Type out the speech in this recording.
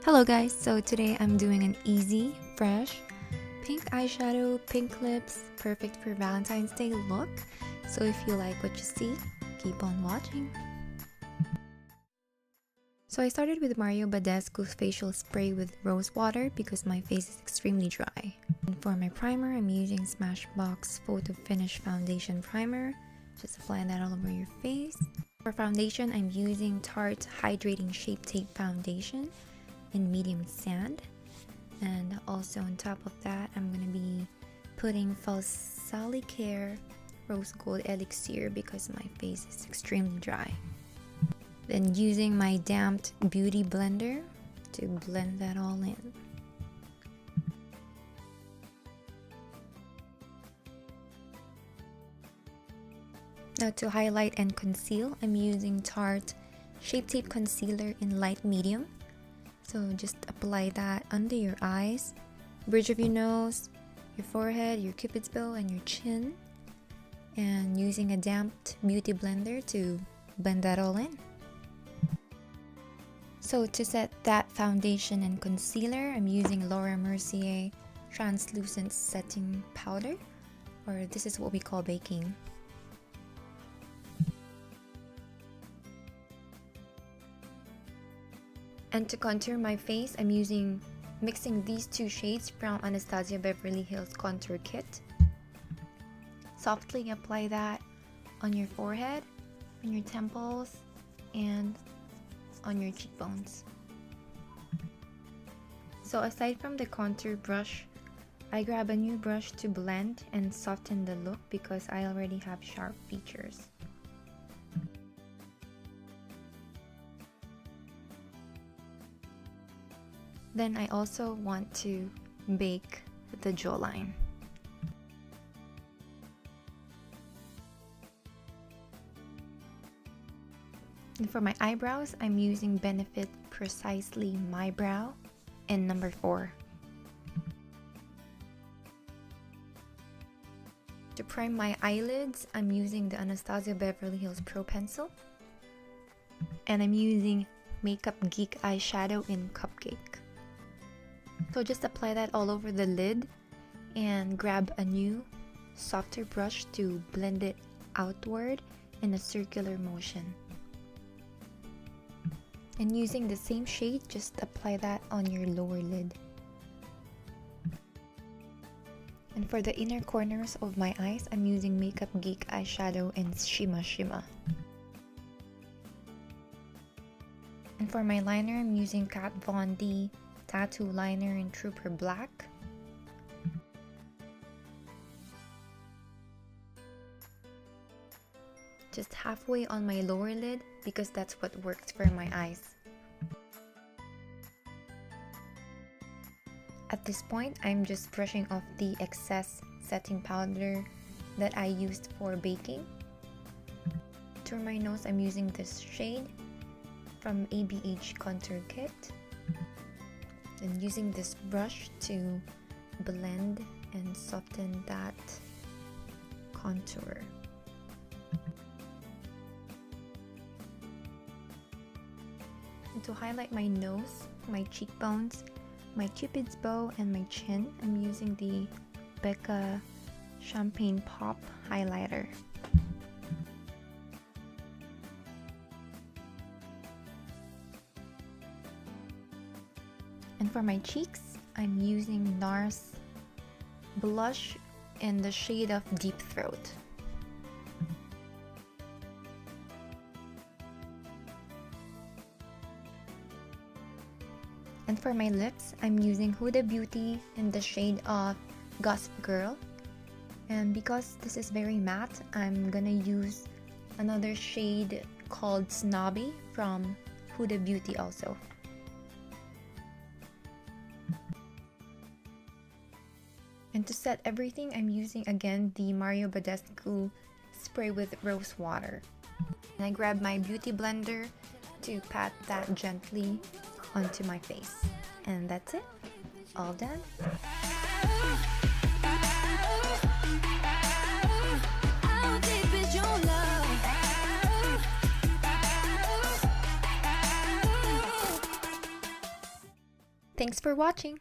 Hello guys, so today I'm doing an easy, fresh, pink eyeshadow, pink lips, perfect for Valentine's Day look. So if you like what you see, keep on watching. So I started with Mario Badescu's facial spray with rosewater because my face is extremely dry. And for my primer, I'm using Smashbox photofinish foundation primer. Just apply that all over your face. For foundation, I'm using Tarte Hydrating Shape Tape Foundation in medium sand, and also on top of that I'm gonna be putting False Care Rose Gold Elixir because my face is extremely dry. Then using my damped beauty blender to blend that all in. Now to highlight and conceal, I'm using Tarte Shape Tape Concealer in light medium. So just apply that under your eyes, bridge of your nose, your forehead, your cupid's bow, and your chin. And using a damped beauty blender to blend that all in. So to set that foundation and concealer, I'm using Laura Mercier Translucent Setting Powder, or this is what we call baking. And to contour my face, I'm mixing these two shades from Anastasia Beverly Hills Contour Kit. Softly apply that on your forehead, on your temples, and on your cheekbones. So aside from the contour brush, I grab a new brush to blend and soften the look because I already have sharp features. Then I also want to bake the jawline. And for my eyebrows, I'm using Benefit Precisely My Brow in number 4. To prime my eyelids, I'm using the Anastasia Beverly Hills Pro Pencil. And I'm using Makeup Geek eyeshadow in Cupcake. So just apply that all over the lid and grab a new softer brush to blend it outward in a circular motion. And using the same shade, just apply that on your lower lid. And for the inner corners of my eyes, I'm using Makeup Geek eyeshadow in Shimma. And for my liner, I'm using Kat Von D Tattoo Liner in Trooper Black. Just halfway on my lower lid because that's what works for my eyes. At this point, I'm just brushing off the excess setting powder that I used for baking. To my nose, I'm using this shade from ABH Contour Kit. And using this brush to blend and soften that contour. And to highlight my nose, my cheekbones, my cupid's bow, and my chin, I'm using the Becca Champagne Pop highlighter. And for my cheeks, I'm using NARS blush in the shade of Deep Throat. And for my lips, I'm using Huda Beauty in the shade of Gossip Girl. And because this is very matte, I'm gonna use another shade called Snobby from Huda Beauty also. And to set everything, I'm using again the Mario Badescu spray with rose water. And I grab my beauty blender to pat that gently onto my face. And that's it. All done. Thanks for watching!